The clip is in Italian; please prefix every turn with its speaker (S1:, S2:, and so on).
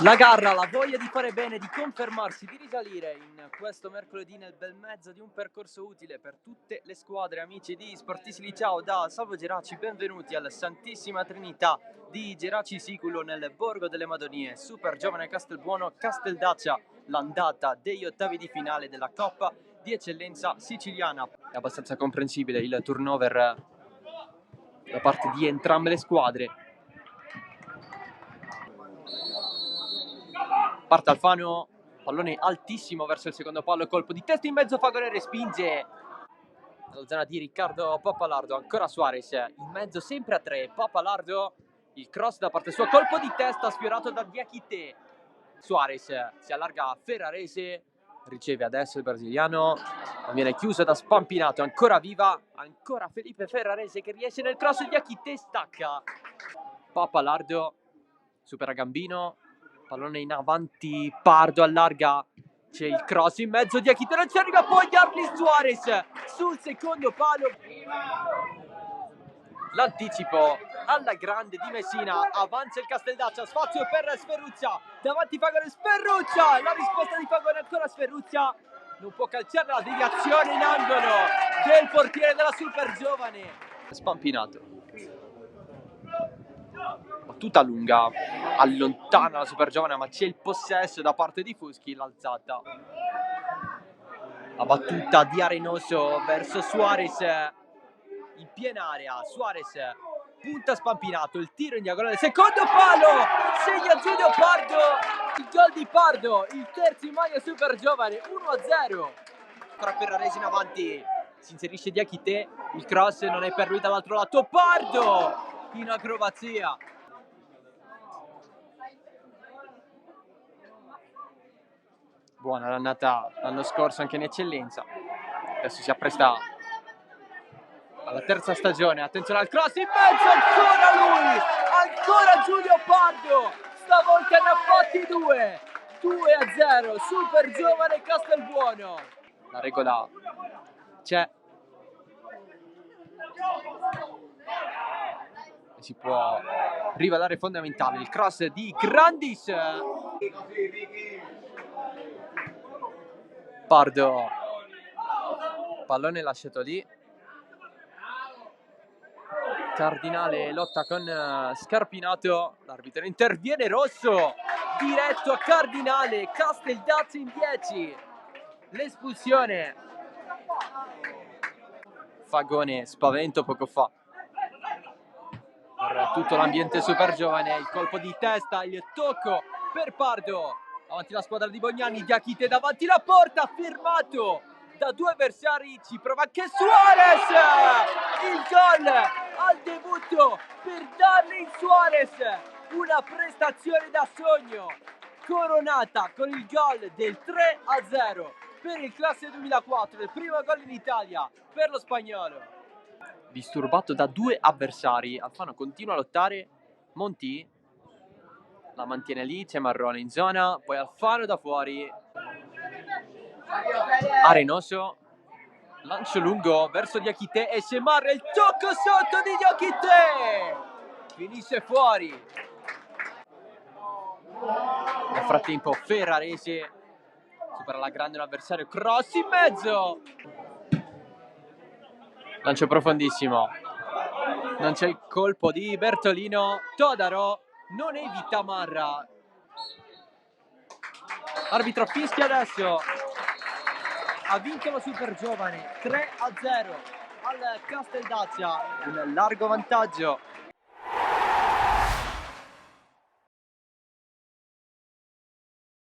S1: La garra, la voglia di fare bene, di confermarsi, di risalire in questo mercoledì nel bel mezzo di un percorso utile per tutte le squadre. Amici di Sportisti Liceo da Salvo Geraci, benvenuti alla Santissima Trinità di Geraci Siculo nel Borgo delle Madonie. Super Giovane Castelbuono, Casteldaccia, l'andata degli ottavi di finale della Coppa di Eccellenza Siciliana. È abbastanza comprensibile il turnover da parte di entrambe le squadre. Parte Alfano, pallone altissimo verso il secondo palo, colpo di testa in mezzo, Fagone respinge nella zona di Riccardo Pappalardo, ancora Suarez in mezzo sempre a tre, Pappalardo, il cross da parte sua, colpo di testa sfiorato da Diakité, Suarez si allarga a Ferrarese, riceve adesso il brasiliano, viene chiuso da Spampinato, ancora viva, ancora Felipe Ferrarese che riesce nel cross, Diakité stacca, Pappalardo supera Gambino, pallone in avanti, Pardo allarga, c'è il cross in mezzo, Diakité non ci arriva, poi Darlis Suarez sul secondo palo, l'anticipo alla grande di Messina, avanza il Casteldaccia, spazio per Sferruzza, davanti Fagone, Sferruzza, la risposta di Fagone, ancora Sferruzza, non può calciare la deviazione in angolo del portiere della Super Giovane, Spampinato. Battuta lunga, allontana la Super Giovane, ma c'è il possesso da parte di Fuschi, l'alzata. La battuta di Arenoso verso Suarez, in piena area, Suarez punta Spampinato, il tiro in diagonale, secondo palo, segna Giulio Pardo, il gol di Pardo, il terzo in maglia Super Giovane, 1-0. Ancora Ferrarese in avanti, si inserisce Diakité, il cross non è per lui dall'altro lato, Pardo in acrobazia. Buona l'annata l'anno scorso anche in eccellenza, adesso si appresta alla terza stagione, attenzione al cross in mezzo, ancora lui, ancora Giulio Pardo, stavolta ne ha fatti 2-0, Super Giovane Castelbuono, la regola c'è e si può rivelare fondamentale, il cross di Grandis, Pardo, pallone lasciato lì, Cardinale lotta con Scarpinato, l'arbitro interviene, rosso diretto a Cardinale, Casteldaccia in 10, l'espulsione, Fagone spavento poco fa per tutto l'ambiente Super Giovane, il colpo di testa, il tocco per Pardo, avanti la squadra di Bognani, Diakité davanti la porta, fermato da due avversari, ci prova anche Suarez, il gol al debutto per Darlis Suarez, una prestazione da sogno coronata con il gol del 3-0 per il classe 2004, il primo gol in Italia per lo spagnolo. Disturbato da due avversari, Alfano continua a lottare, Monti la mantiene lì, c'è Marrone in zona, poi Alfano da fuori, Arenoso, lancio lungo verso Diakité, esce Marra, il tocco sotto di Diakité, finisce fuori. Nel frattempo Ferrarese supera la grande un avversario, cross in mezzo, lancio profondissimo, non c'è il colpo di Bertolino, Todaro non evita Marra, arbitro fischia adesso, ha vinto la Super Giovane 3-0 al Casteldaccia, un largo vantaggio